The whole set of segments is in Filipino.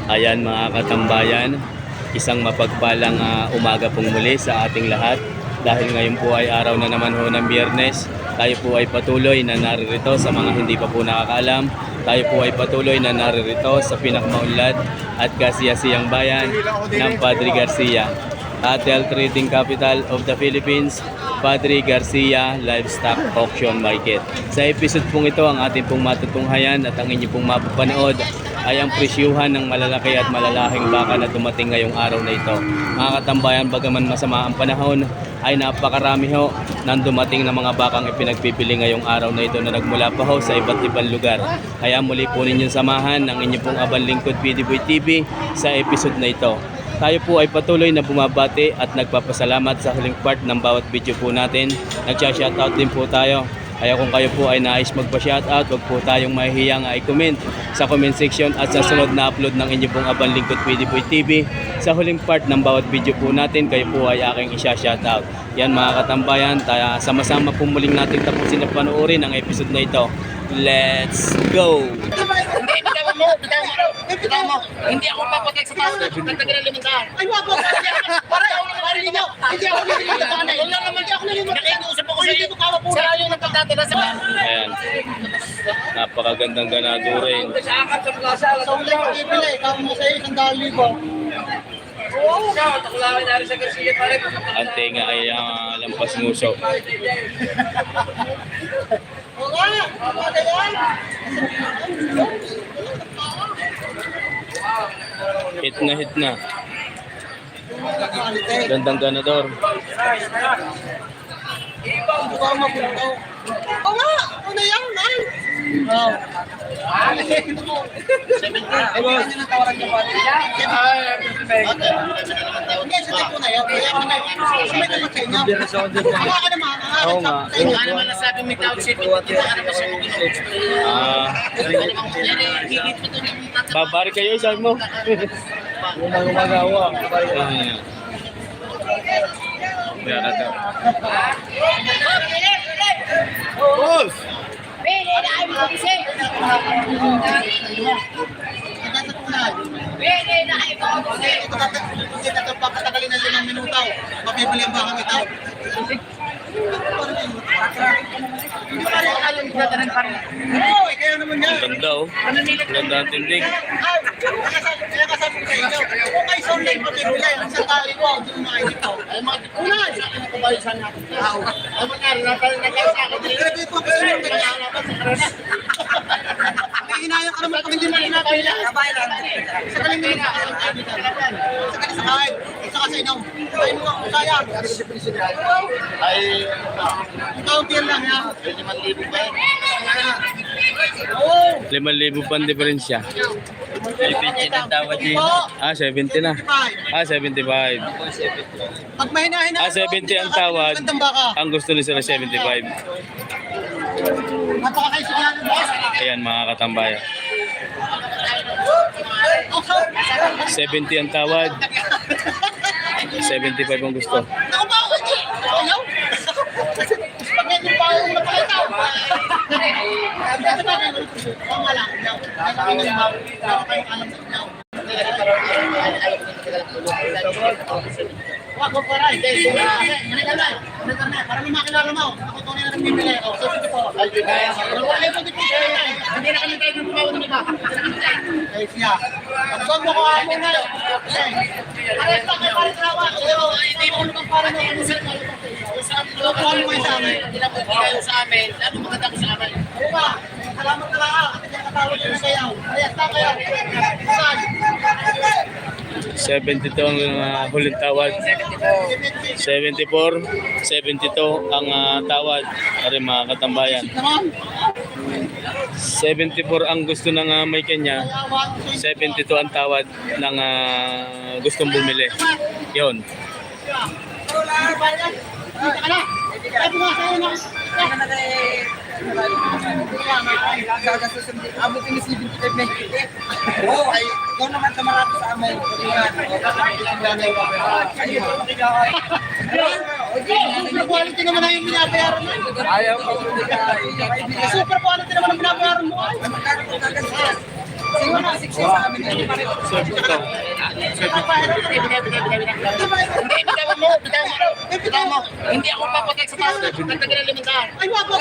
Ayan mga katambayan, isang mapagpalang umaga pong muli sa ating lahat. Dahil ngayon po ay araw na naman ho ng Biyernes, tayo po ay patuloy na naririto sa mga hindi pa po nakakaalam. Tayo po ay patuloy na naririto sa pinakamaunlad at kasiyasiyang bayan ng Padre Garcia, Cattle Trading Capital of the Philippines, Padre Garcia Livestock Auction Market. Sa episode pong ito, ang ating pong matutunghayan at ang inyo pong mapapanood ay ang presyuhan ng malalaki at malalaking baka na dumating ngayong araw na ito. Mga katambayan, bagaman masama ang panahon, ay napakarami ho nang dumating na mga bakang ipinagpipili ngayong araw na ito na nagmula pa ho sa iba't ibang lugar. Kaya muli po ninyong samahan ng inyong pong abang lingkod PDBoy TV sa episode na ito. Tayo po ay patuloy na bumabati at nagpapasalamat sa huling part ng bawat video po natin. Nagsha-shoutout din po tayo. Kaya kung kayo po ay nais magpa-shoutout, huwag po tayong mahihiyang i-comment sa comment section at sa sunod na upload ng inyong pong abang lingkod PDBoy TV. Sa huling part ng bawat video po natin, kayo po ay aking isha-shoutout. Yan mga katambayan, sama-sama po muling natin tapusin na panoorin ang episode na ito. Let's go! Hindi ako papatay sa tao. Nagtagal ng 500. Ay, wag mo. Para hindi ako nililimutan. Wala naman di ako nililimutan. Nakikiusap ako sa iyo. Sira yung nagpagdadala sa Ayan. Napakagandang ganado rin. sa akap sa plaza. Sa ulit ko ibili. Ikaw mo sa iyo, 100,000. Oo. Takulawin na rin sa Garcia pare. Ang tenga ay lampas nguso. Oo nga. Hit na. Gandang ganador. Oo nga. Ano yan, man? Oo. Oo nga. Babari kayo, sabi mo. Yung magawa. Yan na daw. Boss! Pwede na kayo mag-isip. Pwede na kayo mag-isip. Ito na papatagalin ng 5 minuto. Mapipili ang bakang ito. Hindi pa rin kayo nagdadalan pa rin. Oo, kaya naman yan. Ganda oh. Ganda ang tindig. Kaya kasabi ko sa inyo, kung kayo sa online mapipili, ang isang tali ko, hindi mo makikita. Ay mga tipunan, sa akin ako ba yung saan natin? Ay mangyari, nagkayo sa akin. Pero dito ako sa inyo, nagkakalapan sa karana. May hinayang ka naman pag hindi mo kinakain lang. Sa galing nila, sa galing sa kahit, isa ka sa inom. Ay mo ako sayang. Ay, ikaw piyan lang ha. 5,000 ba yun? Oo. 5,000 pa ang diferensya. 70 ng tawad din. 70 na. 75. Pag mahina-hina. 70 ang tawad. Magandang baka. Ang gusto nila sila 75. Napakakaisigyan mo. Ayan mga katambayan. 70 ang tawad. 75 ang gusto. Ako ba ako hindi? Ayaw? Spaghetti pa yung napakitaw. Oo nga lang. Wag mo para. Para may makilala mo. Ako tunay na nagbibili ako. So, sige po. Hindi na kami tayo ng pumawa ng iba. Ay, siya. Pag mo ko ako na. Pares pa kayo, pares rawa. Hindi mo naman para na ano sila. Paano mo sa amin? Hindi na po kayo sa amin. Ano maganda ko sa amin? Ano ba? Salamat na lang. At yung katawag nyo na kayo. Ayas na kayo. Saan? 72 ang huling tawad. 74, 72 ang tawad. Ari mga katambayan. 74 ang gusto ng may kanya. 72 ang tawad ng gustong bumili. Yun. Abutin ni 75 Oo, ay ikaw naman sa marami sa amin. Super quality naman na yung binabayaran mo. Ayaw ko. Super quality naman ang binabayaran mo. sa amin. Hindi, bitaw mo. Hindi ako papatay sa taas. Nagdagan ng 500. Ay, wag mo.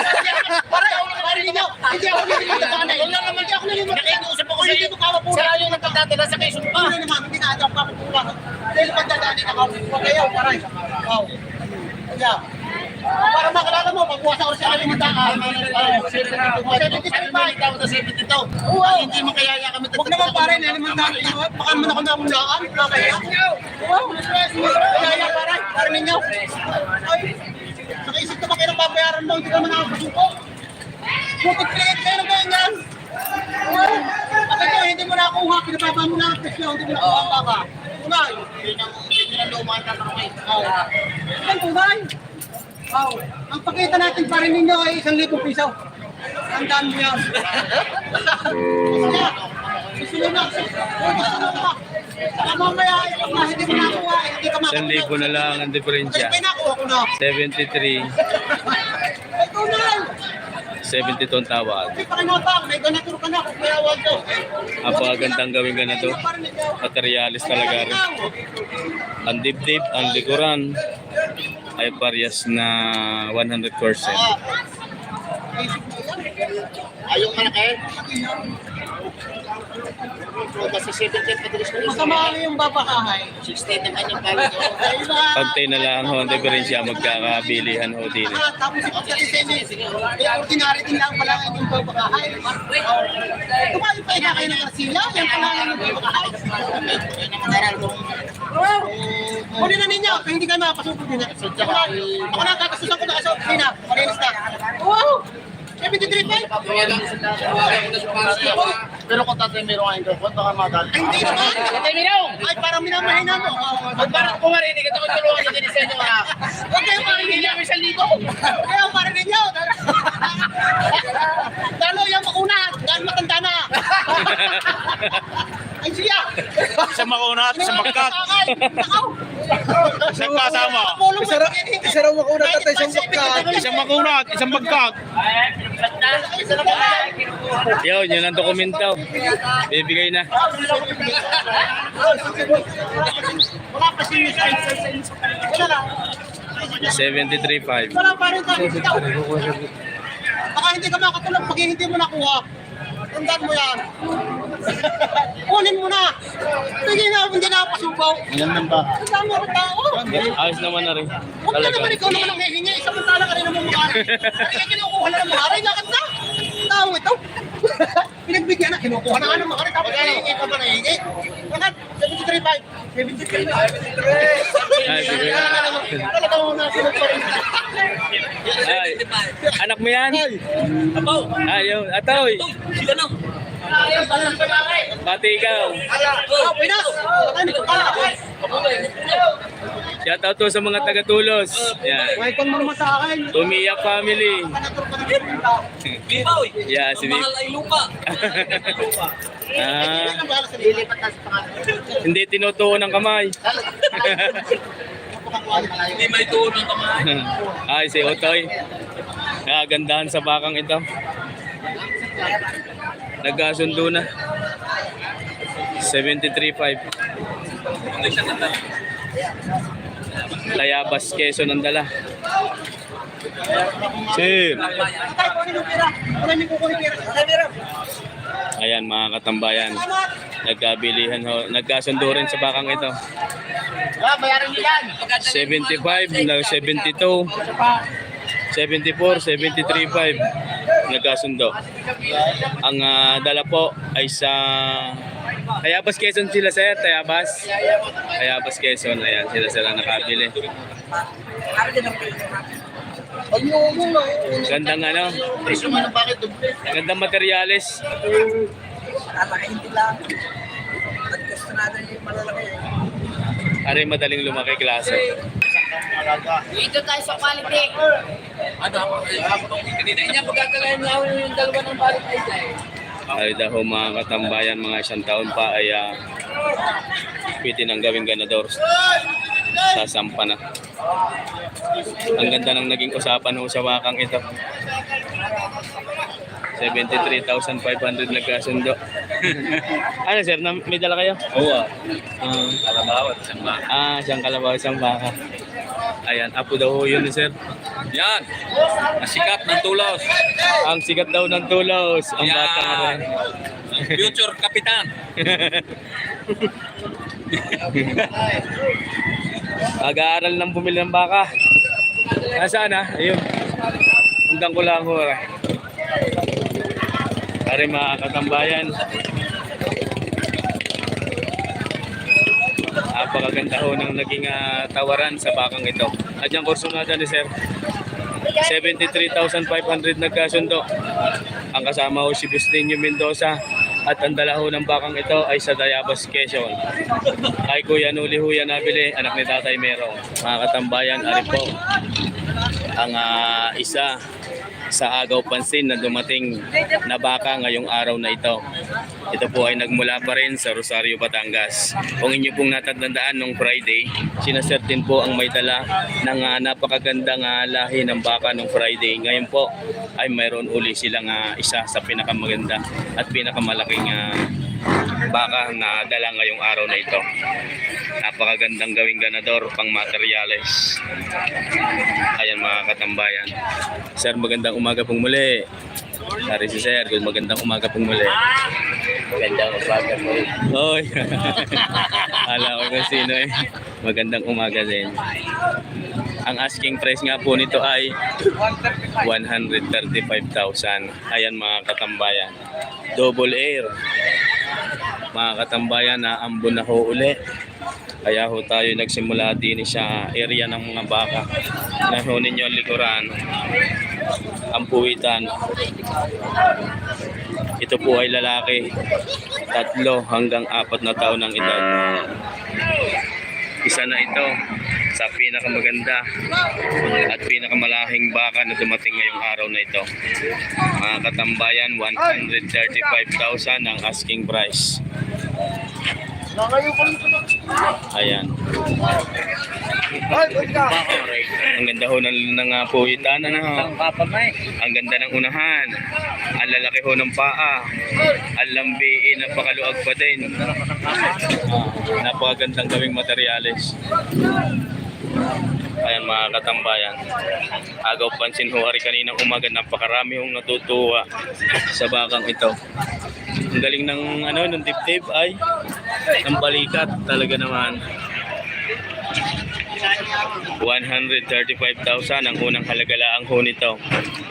Pare ninyo. Hindi ako nililimutan sa kanay. Wala naman, Hindi ako nililimutan. nakikiusap ako Hindi sa'yo. mo kawapura. Sira yung nagpagtatala sa Quezon pa. Ano naman, hindi na ako kapapura. Dahil pagdadaanin ako, huwag kayo, paray. Wow. Kaya, para makalala mo, pagbuha sa oras sa kalimutaan. 72. Hindi mo kaya kami Huwag naman pare, nalimutan. Baka man ako namulaan. Kaya, wow, kaya pare, pare ninyo. Ay, nakaisip na ba kayo ng babayaran mo, hindi naman ako pasuko. Pupag-create kayo ng ganyan. Wow, at ito, hindi mo na nakuha, pinababa mo na ang presyo, hindi mo nakuha ang baka. Tunay. Hindi na lumaan na ako eh. Ang tunay. Wow, ang pakita natin pa rin ninyo ay 1,000 piso. Tandaan mo yan. Gusto na. Baka mamaya, hindi mo nakuha, hindi ka makakuha. 1,000 na lang ang diferensya. Kasi nakuha ko na. 73, Ay, tunay. 72 ang tawad. May pakinabang, may ganaturo ka na kung may awag ko. Napakagandang gawin ganito. Materialis talaga rin. Ang dibdib, ang likuran ay parehas na 100%. Ayaw malaki. Kasi 70 padalis ko. Masama yung babakahay. 60 naman yung balik ko. Pagtay na lang ho ang diferensya, magkakabilihan ho din. Tapos ito sa disenyo. Kaya ordinary din lang pala ang yung babakahay. Kumain pa ina kayo ng Garcia, yan pala ang yung babakahay. Huli na ninyo, kung hindi kayo makapasuko din. Ako na, kakasusan ko na kasi opisina. Malinis na. Wow! 73.5? Pero kung tatay meron kayo interpot, baka madali. Ay, hindi naman. Tatay meron! Ay, parang minamahina mo. Pag parang kumarinig, ito kung tulungan niyo din disenyo ka. Huwag kayo marinig niya. 1,000. Kaya marinig niyo. Lalo yung makuna, dahil matanda na. Ay, siya. Isang makunat, isang magkat. Isang kasama. Isa raw makuna tatay isang magkat. Isang makunat, isang magkat. Yun ang dokumento. Bibigay na. Wala pa siya sa wala lang. 73.5. Wala pa rin tayo. Baka hindi ka makatulog pag hindi mo nakuha. Tandaan mo yan. Kunin mo na. Sige na, hindi na pasubaw. Ganyan ba? Ang dami ng tao. Ayos naman na rin. Huwag ka Talaga. naman ikaw naman ang hihingi. Isang mantala ka rin naman mukha. Kaya kinukuha na ng maharay. Lakad na. Tao ito. Pinagbigyan na. Kinukuha na nga ng maharay. Tapos hihingi ka ba na hihingi? Lakad. 73.5. 73. Ay, bibigay na. Talaga mo na sinagparin. Ay, anak mo yan? Ay, yun. Atoy. Pati ikaw. Oh, Pinas. Shout out to sa mga taga-Tulos. Yan. Welcome mo naman sa akin. Tumiyak family. Bibaw, Yeah, si mahal ay lupa. Lilipat na sa pangalan. Hindi tinutuon ng kamay. Hindi may tuon ng kamay. Ay, si Otoy. Gandahan sa bakang ito. Nagkasundo na. 73.5. Tayabas, Quezon ang dala. Sir. Ayan mga katambayan. Nagkabilihan ho. Nagkasundo rin sa bakang ito. Bayaran niyo yan. 75 na 72. 74, 73.5 nagkasundo. Ang dala po ay sa Tayabas, Quezon sila sir. Tayabas, Quezon. Ayan, sila nakabili. Gandang ano, Presyo man ang bakit doble. gandang materyales. Aray madaling lumaki klase. Dito tayo sa quality. Kanina niya pagkakalain na yung dalawa ng balik ay dahil. Ay daw mga katambayan, mga isang taon pa ay pwede nang gawing ganador. Sasampa na. Ang ganda ng naging usapan ho sa wakang ito. 73,500 nagkasundo. Ano sir, may dala kayo? Oo. Ah, Kalabaw at isang baka. siyang kalabaw, isang baka. Ayan, apo daw ho yun sir. Yan. Masikat ng tulos. Ang sikat daw ng tulos. Ang bata nga rin. Future kapitan. Mag-aaral ng bumili ng baka. Nasaan na? Ayun. Undang ko lang ho. Pare mga katambayan. Napakaganda ho ng naging tawaran sa bakang ito. At yung kursunada ni sir. 73,500 nagkasundo. Ang kasama ho si Bustinio Mendoza. At ang dala ho ng bakang ito ay sa Dayabas, Quezon. Kay Kuya Nuli ho yan nabili, anak ni Tatay Merong. Mga katambayan, ari po ang isa sa agaw pansin na dumating na baka ngayong araw na ito. Ito po ay nagmula pa rin sa Rosario, Batangas. Kung inyo pong natatandaan nung Friday, sinasertin po ang may dala ng napakagandang lahi ng baka nung Friday. Ngayon po ay mayroon uli silang isa sa pinakamaganda at pinakamalaking baka na dala ngayong araw na ito. Napakagandang gawing ganador pang materyales. Ayan mga katambayan. Sir, magandang umaga pong muli. Sorry si Sir, magandang umaga pong muli. Magandang umaga po. Hoy. Hala ko kung sino eh. Magandang umaga din. Ang asking price nga po nito ay 135,000. Ayan mga katambayan. Double air. Mga katambayan, naambon na ho uli. Kaya ho tayo nagsimula din sa area ng mga baka. Nahunin nyo ang likuran. Ang puwitan. Ito po ay lalaki. 3 hanggang 4 na taon ng edad. Isa na ito sa pinakamaganda at pinakamalaking baka na dumating ngayong araw na ito. Mga katambayan, 135,000 ang asking price. Ayan. Ang ganda ho ng puwitan. Ano? Ang ganda ng unahan. Ang lalaki ho ng paa. Ang lambiin, napakaluag pa din. Napakagandang gawing materyales. Ayan mga katambayan. Agaw pansin ho ari kaninang umaga, napakarami hong natutuwa sa bakang ito. Ang galing ng ng dibdib ay ng balikat talaga naman. 135,000 ang unang halagalaang ho nito.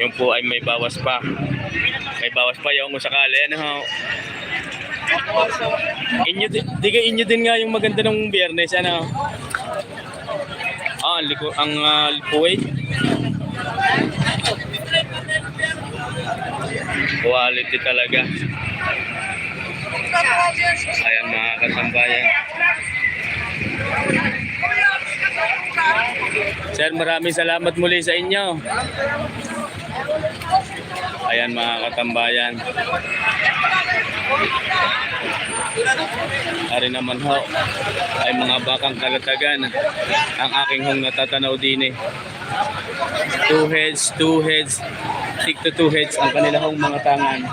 Yung po ay may bawas pa. May bawas pa yung sakali. Ano ho? Inyo din nga yung maganda ng Biyernes. Ano? Ang puwit. Quality talaga. Ayan mga katambayan. Sir, maraming salamat muli sa inyo. Ayan mga katambayan. Ari naman ho ay mga bakang kalatagan ang aking hong natatanaw din eh. 2 heads, 6 to 2 heads ang kanila hong mga tangan.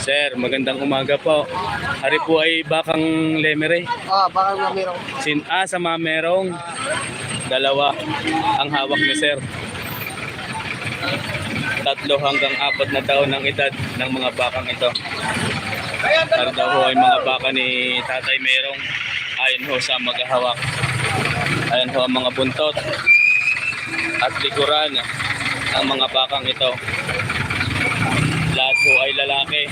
Sir, magandang umaga po. Ari po ay bakang lemere. Baka mamirong. Sa mamerong. 2 ang hawak ni sir. 3 hanggang 4 na taon ng edad ng mga bakang ito. Ari daw ho ay mga baka ni Tatay Merong. Ayon ho sa maghahawak. Ayan ho ang mga buntot at likuran ng mga bakang ito. Lahat ho ay lalaki.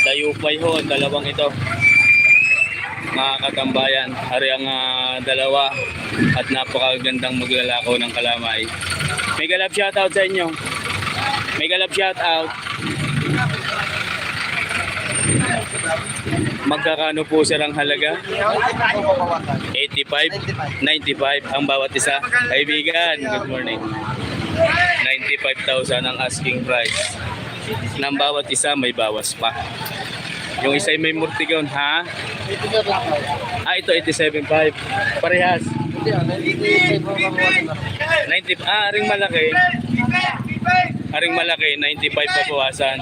Dayupay ho ang 2 ito. Mga katambayan, hari ang 2 at napakagandang maglalakaw ng kalamay. May galap shoutout sa inyo. May galap shoutout. Magkakano po sir ang halaga? 85, 95 ang bawat isa. Kaibigan, good morning. 95,000 ang asking price. Ng bawat isa may bawas pa. Yung isa ay may murtigon, ha? Ito 87.5. Parehas. Aring malaki. Aring malaki, 95 pabawasan.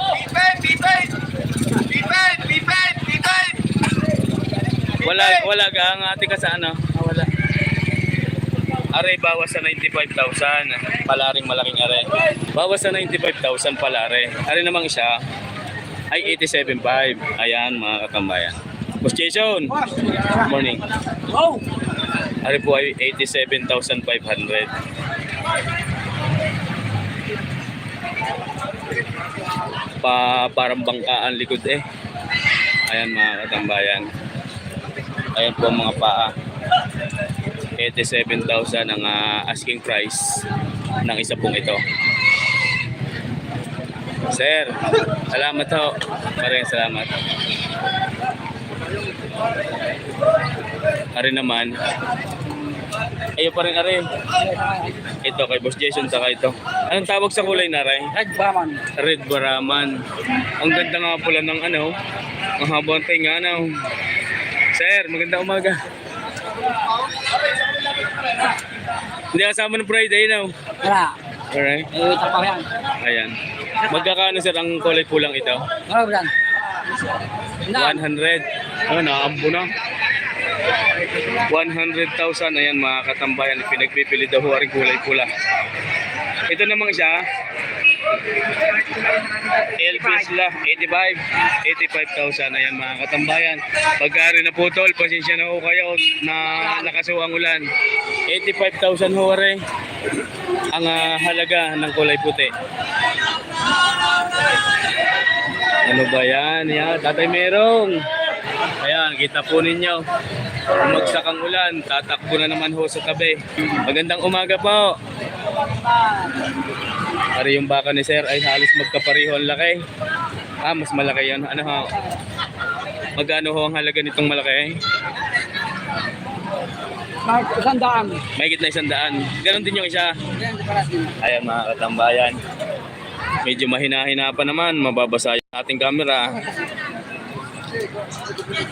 Wala ka ang ate ka sa ano? Wala. Are bawas sa 95,000. Palaring malaking are. Bawas sa 95,000 palare. Are namang siya ay 87.5. Ayan mga katambayan. Boss Jason. Good morning. Are po ay 87,500. Parang bangkaan likod eh. Ayan mga katambayan. Ayan po ang mga paa. 87,000 ang asking price ng isa pong ito. Sir, salamat ho. Maraming salamat. Ari naman. Ayo pa rin ari. Ito kay Boss Jason saka ito. Anong tawag sa kulay na rin? Red Brahman. Red Brahman. Ang ganda nga pula ng ano. Ang habang tinga ano. Sir, maganda umaga. Hindi kasama ng Friday no? Wala. Alright. Tapaw yan. Ayan. Magkakano sir ang kulay pulang ito? Ano ba yan? 100. Ano, naambo na. 100,000. Ayan mga katambayan. Pinagpipili daw ho ang kulay pula. Ito namang siya. Elvis la 85,000. Ayan mga katambayan. Pagkari na putol, pasensya na ho kayo na nakasuang ulan. 85,000 ho rin ang halaga ng kulay puti. Ano ba yan? Yan, Tatay Merong. Ayan, kita po ninyo. Umagsak ang ulan, tatakbo na naman ho sa tabi. Magandang umaga po. Ari yung baka ni sir ay halos magkapareho ang laki. Mas malaki yan. Ano ho? Magkano ho ang halaga nitong malaki? Sandaan. Mahigit na 100. Ganon din yung isa. Ayan mga katambayan. Medyo mahina-hina pa naman. Mababasa yung ating camera.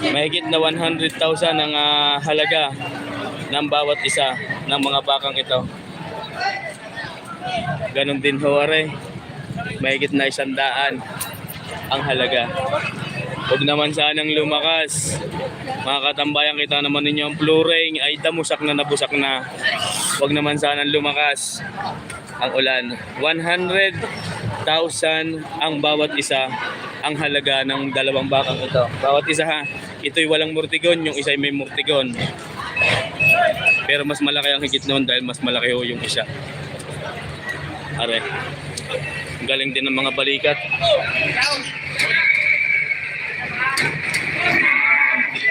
Mahigit na 100,000 ang halaga ng bawat isa ng mga bakang ito. Ganon din ho are. Mahigit na 100 ang halaga. Huwag naman sanang lumakas. Mga katambayan, kita naman ninyo ang flooring ay damusak na nabusak na. Huwag naman sanang lumakas ang ulan. 100,000 ang bawat isa ang halaga ng dalawang bakang ito. Bawat isa ha. Ito'y walang murtigon, yung isa ay may murtigon. Pero mas malaki ang higit noon dahil mas malaki ho yung isa. Are. Galing din ng mga balikat.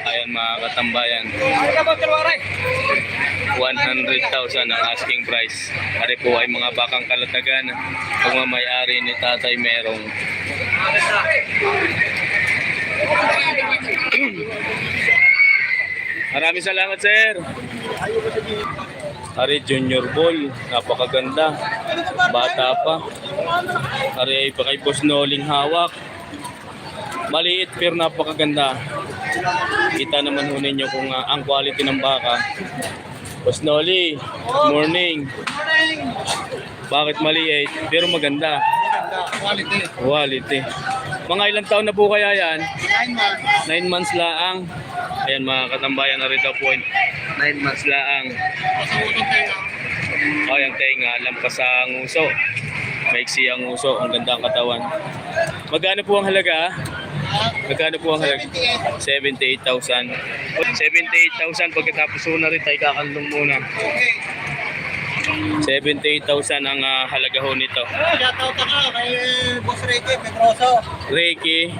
Ayan mga katambayan. 100,000 ang asking price. Ari po ay mga bakang kalatagan. Pagmamayari ni Tatay Merong. Maraming salamat sir. Ari Junior Ball, napakaganda. Bata pa. Ari ay pa kay Boss Noling hawak. Maliit pero napakaganda. Kita naman ho ninyo kung ang quality ng baka. Boss Noli, good morning. Bakit maliit pero maganda? Quality. Mga ilang taon na po kaya yan? 9 months laang. Ayan mga katambayan na rin daw po. 9 months laang. Ay, ang tenga, lampas sa nguso. Maiksi ang nguso, ang ganda ang katawan. Magkano po ang halaga? Magkano po ang halaga? 78,000. 78,000 pagkatapos na rin tayo kakandong muna. 78,000 ang halaga ho nito. Shoutout ka kay Boss Ricky Pedroso. Ricky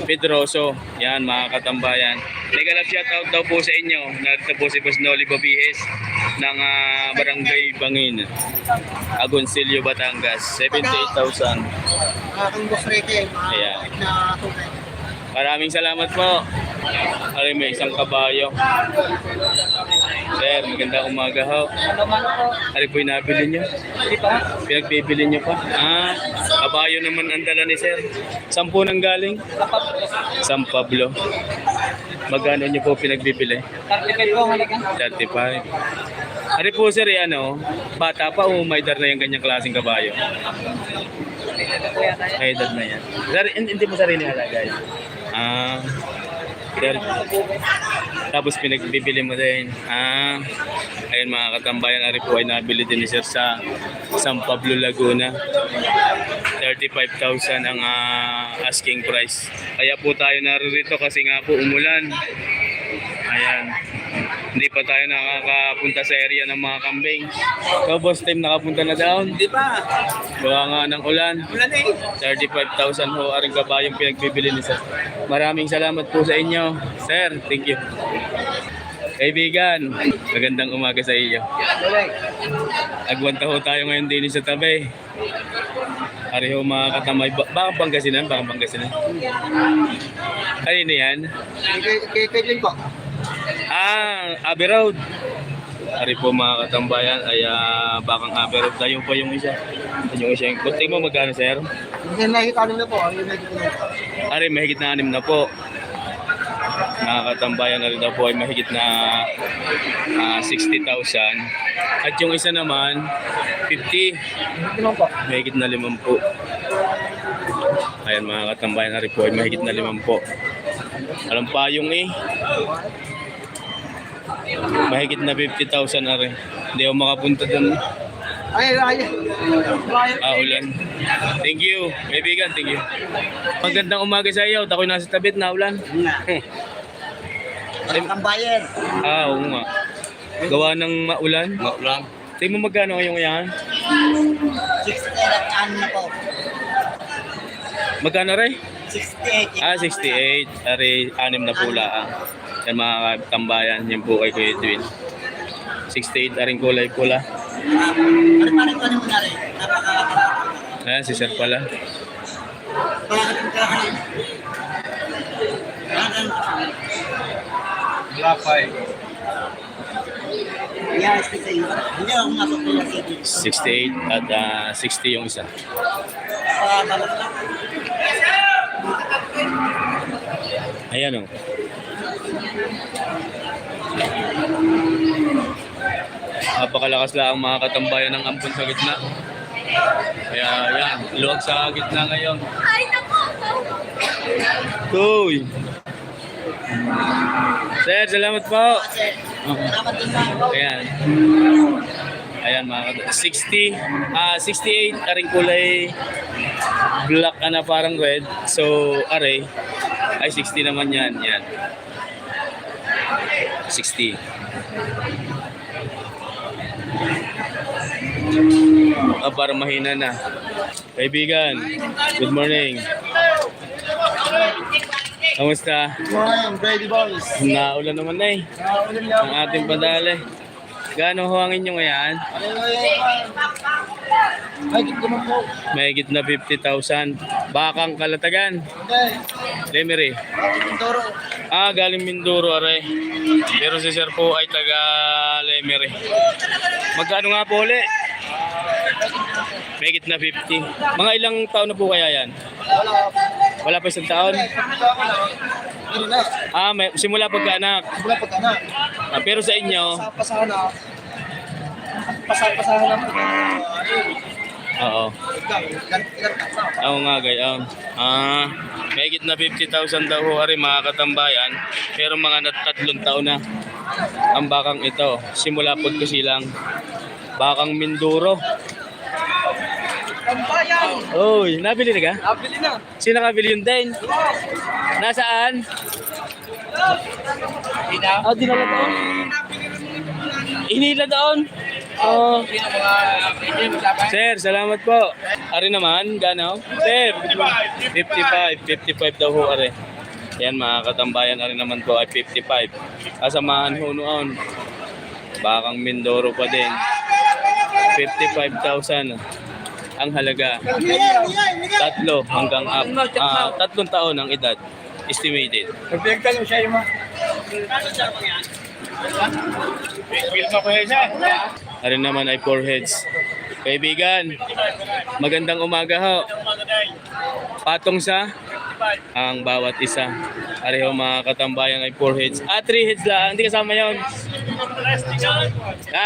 Pedroso. Yan mga katambayan. Legal shoutout daw po sa inyo. Narito po si Boss Noli Babies ng Barangay Bangin, Agoncillo, Batangas. 78,000. Aking Boss Ricky. Ayan. Na tunay. Maraming salamat po. Ari, may isang kabayo. Sir, magandang umaga ho. Ari po yung nabili nyo? Pinagbibili nyo pa? Kabayo naman ang dala ni sir. Saan po nang galing? San Pablo. Magkano nyo po pinagbibili? 35 po halaga. 35. Ano po sir, ano? Bata pa o may edad na yung ganyang klaseng kabayo? May edad na yan. Hindi mo sarili halagay. Sir. Tapos pinagbibili mo din. Ayun mga katambayan, ari po ay nabili din ni sir sa San Pablo, Laguna. 35,000 ang asking price. Kaya po tayo naririto kasi nga po umulan. Ayan. Hindi pa tayo nakakapunta sa area ng mga kambing. So boss, time nakapunta na down? Di ba? Gawa nga ng ulan. Ulan eh. 35,000 ho aring kabayong pinagbibili ni sir. Maraming salamat po sa inyo. Sir, thank you. Kaibigan, magandang umaga sa iyo. Agwanta ho tayo ngayon din sa tabi. Ari ho mga katamay. Baka Pangasinan? Kanino yan? Kay po. Abbey Road. Ari po mga katambayan ay bakang Abbey Road. Tayo pa yung isa. Yung isa yung kunti mo magkano sir? Hindi nakita na po. Ari mahigit na 6 na po. Mga katambayan na rin daw po ay mahigit na 60,000. At yung isa naman 50. Mahigit na 50 po. Ayan mga katambayan na rin po ay mahigit na 50 po. Alam pa yung mahigit na 50,000 na rin. Hindi ako makapunta doon. Ulan. Thank you, kaibigan. Thank you. Magandang umaga sa iyo. Ako'y nasa tabit na ulan. Tambayan. Oo nga. Gawa ng maulan. Tingin mo magkano ngayong yan? 68 at ano na po. Magkano rin? 68. 68. Ari, 6 na pula. Yan mga tambayan. Yan po kay Kuya Edwin. 68 aring kulay pula. Ano mo na rin? Ayan, si sir pala. Yes, hindi ako masukulang sa 68 at 60 yung isa. Ayan o. Napakalakas lang ang mga katambayan ng ampon sa gitna. Kaya yan, luwag sa gitna ngayon. Ay, naku! Uy! Sir, salamat po. Salamat din po. Ayan. Ayan mga katambayan. 68 aring kulay black na parang red. So, aray. Ay, 60 naman yan. Yan. 60. Parang mahina na. Kaibigan, good morning. Kamusta? Morning, Brady Boys. Naulan naman na eh. Ang ating padali. Gaano huwangin nyo ngayon? Ay, dito naman po. Mahigit na 50,000. Bakang Kalatagan. Lemery. Toro. Galing Mindoro, aray. Pero si sir po ay taga Lemery. Magkano nga po ulit? Mahigit na 50. Mga ilang taon na po kaya yan? Wala pa isang taon? Simula pagkaanak. Wala pag anak. Pero sa inyo, Pasahan na. Pasahan na. oo. Oo nga gayon. Mahigit na 50,000 daw ho rin mga katambayan. Pero mga 3 taon na ang bakang ito. Simula po ko silang bakang Mindoro. Tambayan! Oy, nabili na ka? Nabili na. Sino nakabili yun din? Nasaan? Dinala doon. Inila doon. Sir, salamat po. Ari naman, gano? Sir, 55 daw ho, ari. Yan mga katambayan, ari naman po ay 55. Kasamahan ho noon. Bakang Mindoro pa din. 55,000 ang halaga. 3 hanggang 3 taon ang edad. Estimated. Nagpigtal mo siya yung mga. Ari naman ay 4 heads. Kaibigan, magandang umaga ho. Patong sa ang bawat isa. Pareho mga katambayan ay 4 heads. 3 heads lang. Hindi kasama yun.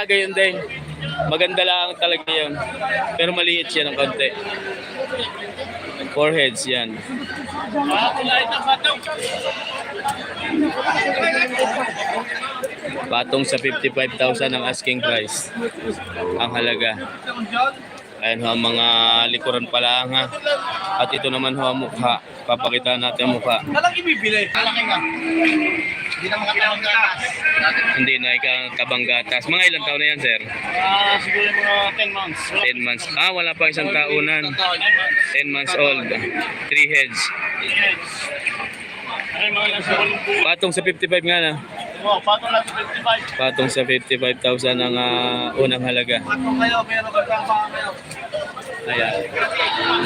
Gayon din. Maganda lang talaga yun. Pero maliit siya ng konti. 4 heads yan. Patong sa 55,000 ang asking price. Ang halaga. Ayan ho ang mga likuran pala ha. At ito naman ho ang mukha. Papakita natin ang mukha. Malaki nga. Hindi na makatawag gatas. Hindi na ikakabanggatas. Mga ilang taon na yan, sir? Siguro mga 10 months. 10 months. Wala pa isang taunan. 10 months old. 3 heads. Ay, mga nasa walang po. Patong sa 55 nga na. Patong lang sa 55. Patong sa 55,000 ang unang halaga. Patong kayo, pero kasama kayo. Ayan.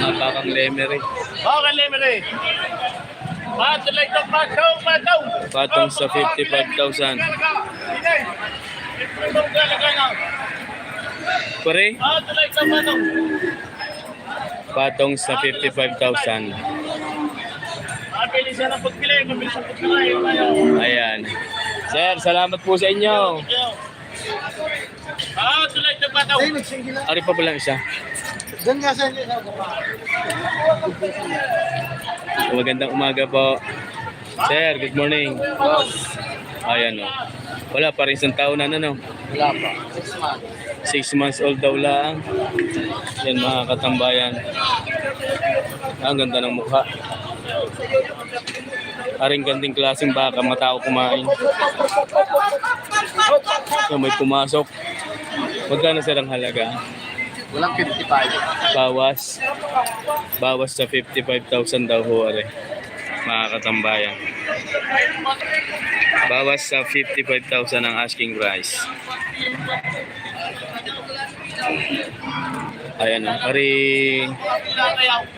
Napakang lemery. Okay, Lemery. Patong lang ito, patong. Patong sa 55,000. Pare, Patong lang ito, patong. patong sa 55,000. Pili siya ng pagpili, mabilis ang pagpili. Ayan. Sir, salamat po sa inyo. Patong lang ito, patong. Ari pa pala isa. Diyan nga sa inyo. Magandang umaga po. Sir, good morning. Ayan o. Wala pa rin isang taon na ano. Wala pa. 6 months. 6 months old daw lang. Yan mga katambayan. Ang ganda ng mukha. Aring ganding klaseng baka matao kumain. So, may pumasok. Magkano sir ang halaga? Walang 55. Bawas sa 55,000 daw ho are. Mga katambayan. Bawas sa 55,000 ang asking price. Ayan o. Ari,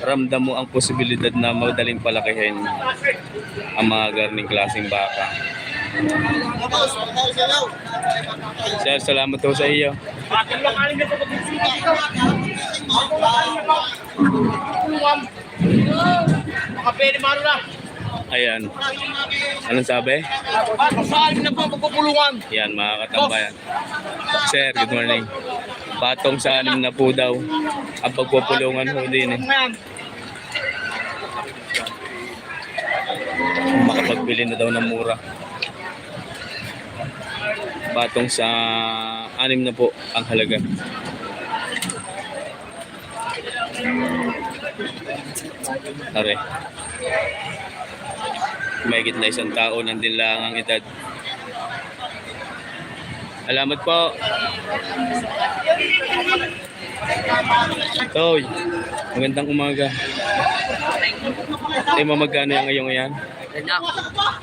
ramdam mo ang posibilidad na madaling palakihin ang mga garning klaseng baka. Sir, salamat po sa iyo. Patong lang kanin ito, makapili maro na. Ayan. Anong sabi? Patong sa alim na po, magpupulungan. Yan mga katambayan. Sir, good morning. Patong sa 6 na po daw ang pagpupulungan ho din eh. Makapagbili na daw ng mura. Patong sa 6 na po ang halaga. Are. Mahigit na 1 taon din lang ang edad. Salamat po. Toy, magandang umaga. Magkano yung ngayong yan?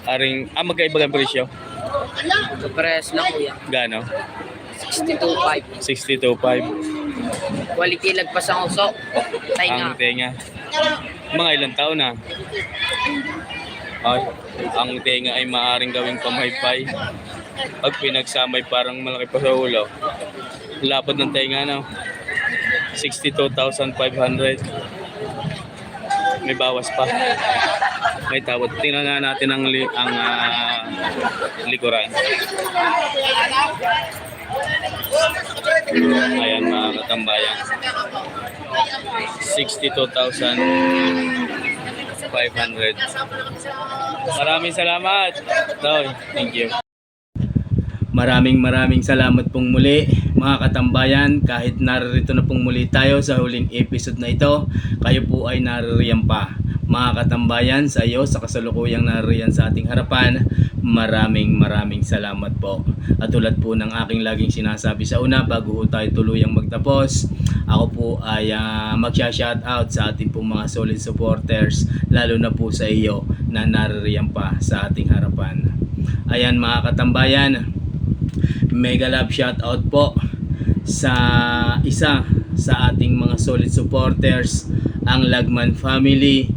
Aring, magkaiba ang presyo? Pares lang kuya. Gano? 62.5. 62.5. Quality lagpas ang usok. Ang Tainga. tenga. Mga ilang taon na? Ay, ang tenga ay maaring gawing pamaypay. Pag pinagsamay parang malaki pa sa ulo. Lapad ng tenga no? 62,500. May bawas pa. May tawad. Tingnan nga natin ang likuran. Ayan mga katambayan. 62,500. Maraming salamat. Toy, thank you. Maraming salamat pong muli mga katambayan. Kahit narito na pong muli tayo sa huling episode na ito, kayo po ay naririyan pa. Mga katambayan, sa iyo sa kasalukuyang naririyan sa ating harapan, maraming salamat po. At tulad po ng aking laging sinasabi sa una bago po tayo tuluyang magtapos, ako po ay magsha-shoutout sa ating pong mga solid supporters, lalo na po sa iyo na naririyan pa sa ating harapan. Ayan mga katambayan, mega love shoutout po sa isa sa ating mga solid supporters, ang Lagman family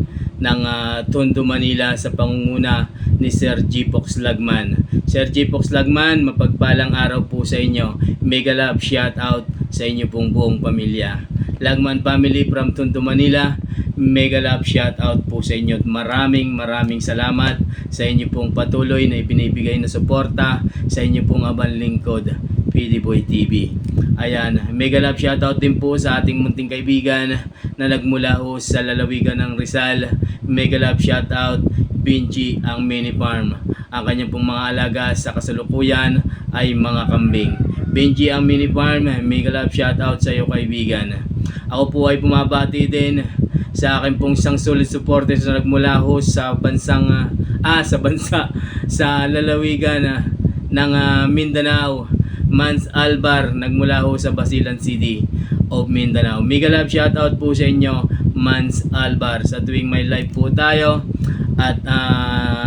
ng Tondo, Manila sa pangunguna ni Sir G-Pox Lagman. Sir G-Pox Lagman, mapagpalang araw po sa inyo. Mega love shoutout sa inyo pong buong pamilya. Lagman family from Tondo, Manila, Mega love shout out po sa inyo. Maraming salamat sa inyo pong patuloy na ibinibigay na suporta sa inyo pong abang lingkod, PD Boy TV. Ayan, mega love shout out din po sa ating munting kaibigan na nagmula ho sa lalawigan ng Rizal. Mega love shout out Benji ang mini farm. Ang kanyang pong mga alaga sa kasalukuyan ay mga kambing. Benji ang mini farm, mega love shout out sa iyo kaibigan. Ako po ay bumabati din sa akin pong isang solid supporters na nagmula ho sa sa lalawigan ng Mindanao, Mans Albar, nagmula ho sa Basilan City of Mindanao. Mega love shout out po sa inyo, Mans Albar. Sa tuwing may live po tayo at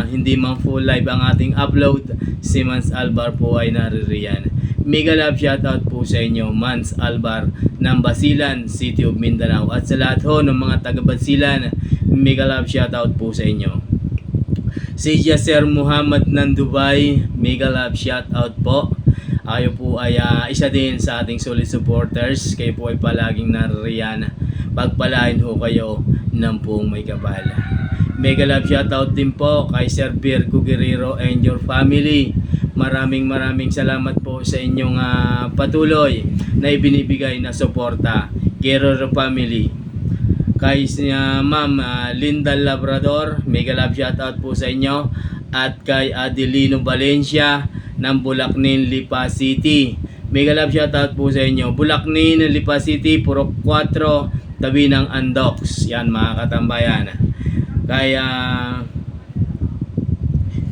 hindi man full live ang ating upload, si Mans Albar po ay naririyan. Mega love shout out po sa inyo, Mans Albar ng Basilan City of Mindanao. At sa lahat ho ng mga taga Basilan, mega love shout out po sa inyo. Si Yasser Muhammad ng Dubai, mega love shout out po. Kayo po ay isa din sa ating solid supporters. Kayo po ay palaging naririyan. Pagpalain ho kayo ng buong may kapal. Mega love shout out din po kay Sir Virgo Guerrero and your family. Maraming salamat po sa inyong patuloy na ibinibigay na suporta. Guerrero family. Kay Ma'am Linda Labrador, mega love shout out po sa inyo. At kay Adelino Valencia ng Bulacnin, Lipa City. Mega love shout out po sa inyo. Bulacnin, Lipa City, Purok 4, tabi ng Andox. Yan mga katambayan. Kaya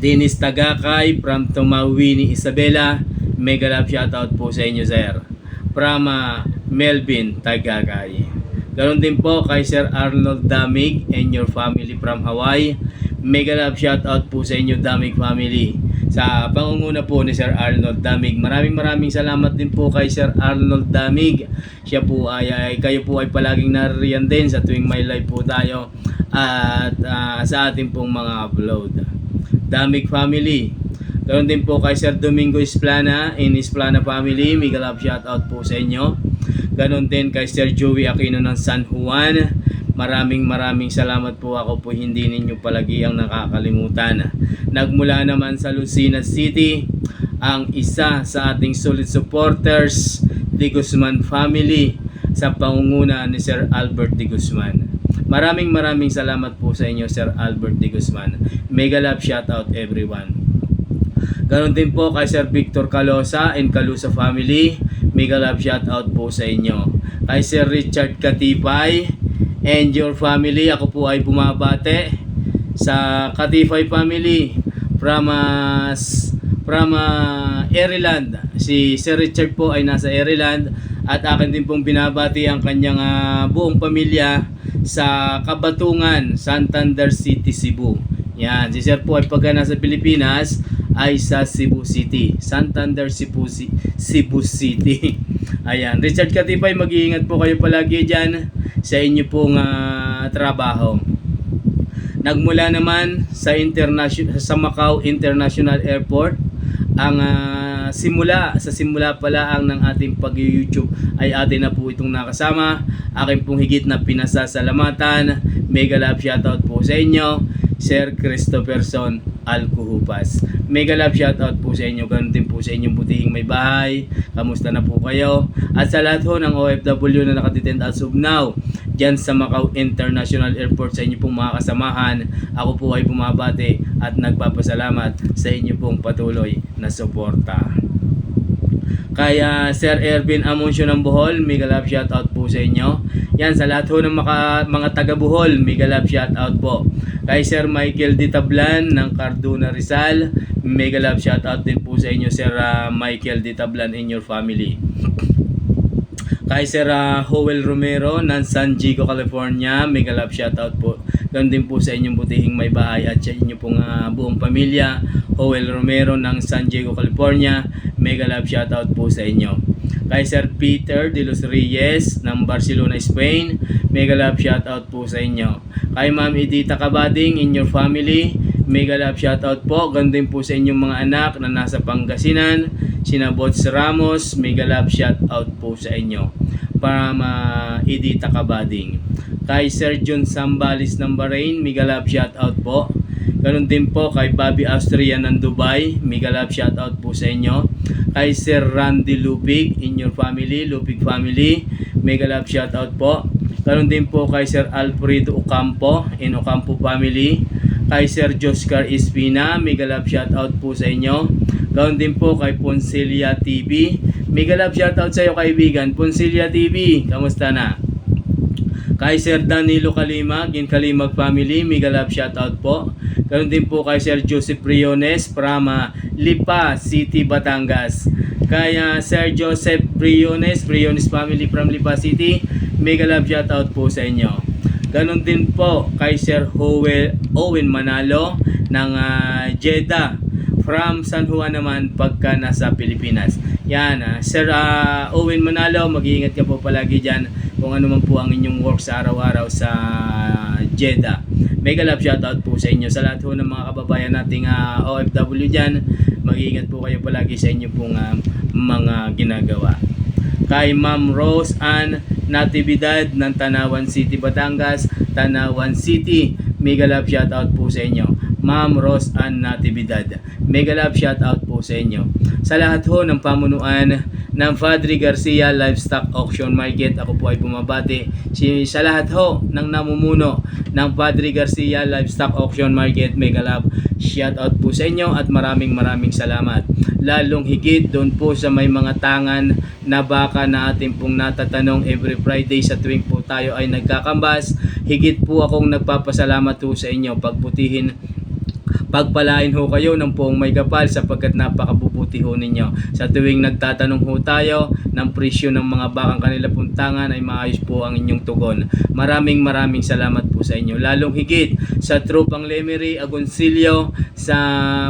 Dennis Tagakay from Tumawini, Isabela, mega love shout out po sa inyo sir. From Melvin Tagakay. Ganon din po kay Sir Arnold Damig and your family from Hawaii. Mega love shout out po sa inyo Damig family. Sa pangunguna po ni Sir Arnold Damig. Maraming salamat din po kay Sir Arnold Damig. Siya po kayo po ay palaging naririyan din sa tuwing may live po tayo at sa ating pong mga upload. Damig family. Ganon din po kay Sir Domingo Esplana in Esplana family. Mega love shout out po sa inyo. Ganon din kay Sir Joey Aquino ng San Juan. Maraming salamat po. Ako po hindi ninyo palagi ang nakakalimutan. Nagmula naman sa Lucena City, ang isa sa ating solid supporters, De Guzman family, sa pangunguna ni Sir Albert De Guzman. Maraming salamat po sa inyo Sir Albert De Guzman. Mega love shout out everyone. Ganon din po kay Sir Victor Calosa and Calusa family. Mega love shout out po sa inyo. Kay Sir Richard Katipay and your family. Ako po ay bumabate sa Katipay family from Ireland. Si Sir Richard po ay nasa Ireland at akin din pong binabati ang kanyang buong pamilya sa Kabatungan, Santander City, Cebu. Yan, si Sir po ay pagka nasa Pilipinas ay sa Cebu City, Santander Cebu City. Ayan, Richard Katipay, mag-iingat po kayo palagi dyan sa inyo pong trabaho. Nagmula naman sa Macau International Airport ang simula pala ang ng ating pag-YouTube ay atin na po itong nakasama. Akin pong higit na pinasasalamatan. Mega love shoutout po sa inyo, Sir Christopherson Alcuhupas. Mega love shoutout po sa inyo. Ganun din po sa inyong butihing may bahay. Kamusta na po kayo? At sa lahat ho ng OFW na nakatitend as of now dyan sa Macau International Airport, sa inyo pong mga kasamahan, ako po ay bumabati at nagpapasalamat sa inyo pong patuloy na suporta. Kaya Sir Ervin Amuncio ng Bohol, mega love shoutout po sa inyo. Yan, sa lahat ho ng mga taga Bohol, mega love shoutout po. Kay Sir Michael Ditablan ng Cardona Rizal, mega love shoutout din po sa inyo Sir Michael Ditablan and your family. Kay Sir Joel Romero ng San Diego, California, mega love shoutout po. Ganun din po sa inyong butihing may bahay at sa inyo pong buong pamilya. Joel Romero ng San Diego, California, mega love shoutout po sa inyo. Kay Sir Peter de los Reyes ng Barcelona, Spain, mega love shoutout po sa inyo. Kay Ma'am Edita Cabading in your family, mega love shoutout po. Ganun din po sa inyong mga anak na nasa Pangasinan, sina Bots Ramos, mega love shoutout po sa inyo. from Edita Kabading. Kay Sir John Sambalis ng Bahrain, mega love shoutout po. Ganun din po kay Bobby Austria ng Dubai, mega love shoutout po sa inyo. Kay Sir Randy Lupig in your family, Lupig family, mega love shoutout po. Ganun din po kay Sir Alfredo Ocampo in Ocampo family. Kay Sir Joscar Espina, mega love shoutout po sa inyo. Ganun din po kay Poncelia TV, mega love shoutout sa iyo kaibigan. Poncelia TV, kamusta na? Kay Sir Danilo Kalima, Gin Kalimag family, mega love shoutout po. Ganun din po kay Sir Joseph Briones from Lipa City, Batangas. Kay Sir Joseph Briones family from Lipa City, mega love shoutout po sa inyo. Ganun din po kay Sir Owen Manalo ng Jeddah from San Juan naman pagka nasa Pilipinas. Yan, Sir Owen Manalo, mag-iingat ka po palagi dyan kung ano man po ang inyong work sa araw-araw sa Jeddah. Mega love shoutout po sa inyo. Sa lahat po ng mga kababayan nating OFW dyan, mag-iingat po kayo palagi sa inyo pong mga ginagawa. Kay Ma'am Rose Ann Natividad ng Tanawan City, Batangas, Tanawan City, mega love shoutout po sa inyo. Ma'am Rose Ann Natividad, mega love shoutout po sa inyo. Sa lahat ho ng pamunuan ng Padre Garcia Livestock Auction Market, ako po ay bumabati sa lahat ho ng namumuno ng Padre Garcia Livestock Auction Market, mega love shoutout po sa inyo at maraming salamat. Lalong higit doon po sa may mga tangan na baka na ating pong natatanong every Friday sa tuwing po tayo ay nagkakambas. Higit po akong nagpapasalamat po sa inyo. Pagpalain ho kayo ng poong may kapal sapagkat napakabubuti ho ninyo. Sa tuwing nagtatanong ho tayo ng presyo ng mga bakang kanila puntangan ay maayos po ang inyong tugon. Maraming salamat po sa inyo. Lalong higit sa tropang Lemery, Agoncillo, sa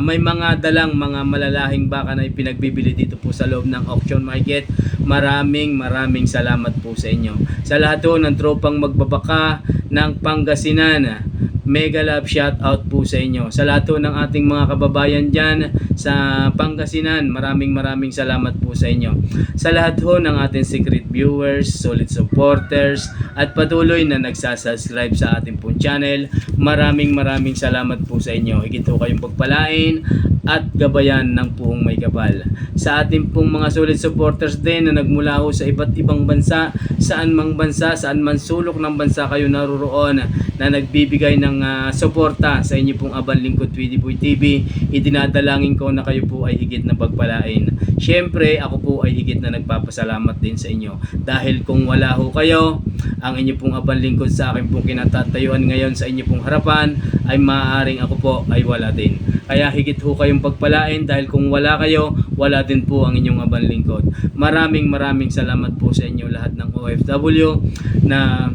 may mga dalang mga malalahing baka na ipinagbibili dito po sa loob ng auction market. Maraming salamat po sa inyo. Sa lahat ho ng tropang magbabaka ng Pangasinan, mega love shoutout po sa inyo. Sa lahat ng ating mga kababayan dyan sa Pangasinan, maraming salamat po sa inyo. Sa lahat ho ng ating secret viewers, solid supporters, at patuloy na nagsasubscribe sa ating pong channel, maraming salamat po sa inyo. Higit ho kayong pagpalain at gabayan ng puong may kapal. Sa ating pong mga solid supporters din na nagmula ho sa iba't ibang bansa, saan man sulok ng bansa kayo naroroon, na nagbibigay ng suporta sa inyo pong Abang Lingkod Tweety TV, idinadalangin ko na kayo po ay higit na pagpalain. Siyempre, ako po ay higit na nagpapasalamat din sa inyo. Dahil kung wala ho kayo, ang inyo pong Abang Lingkod sa akin pong kinatatayuan ngayon sa inyo pong harapan, ay maaaring ako po ay wala din. Kaya higit ho kayong pagpalain dahil kung wala kayo, wala din po ang inyong Abang Lingkod. Maraming salamat po sa inyo lahat ng OFW na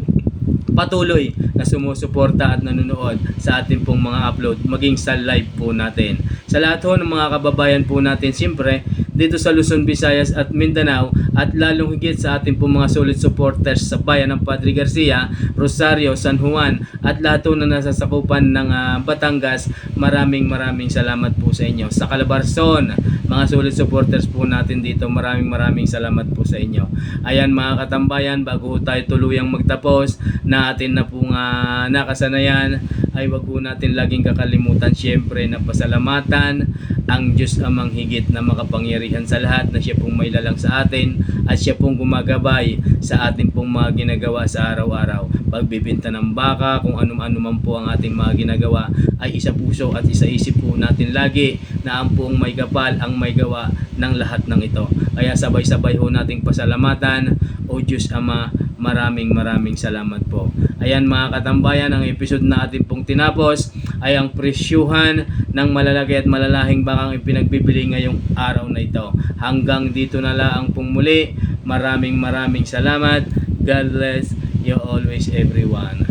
patuloy na sumusuporta at nanonood sa ating pong mga upload, maging sa live po natin. Sa lahat ho ng mga kababayan po natin, siyempre, dito sa Luzon, Visayas at Mindanao, at lalong higit sa ating pong mga solid supporters sa bayan ng Padre Garcia, Rosario, San Juan, at lahat ho na nasasakupan ng Batangas, maraming salamat po sa inyo. Sa Calabarzon, mga solid supporters po natin dito, maraming salamat po sa inyo. Ayan mga katambayan, bago tayo tuluyang magtapos na atin na pong nakasanayan, ay wag po natin laging kakalimutan siyempre na pasalamatan ang Diyos Amang higit na makapangyarihan sa lahat, na siya pong may lalang sa atin at siya pong gumagabay sa ating pong mga ginagawa sa araw-araw. Pagbibinta ng baka, kung ano-ano man po ang ating mga ginagawa, ay isa puso at isa isip po natin lagi na ang pong may kapal ang may gawa ng lahat ng ito. Kaya sabay-sabay ho nating pasalamatan, O Diyos Ama, maraming salamat po. Ayan mga katambayan, ang episode na atin pong tinapos ay ang presyuhan ng malalaki at malalahing bakang ipinagbibili ngayong araw na ito. Hanggang dito na lang pong muli. Maraming salamat. God bless you always everyone.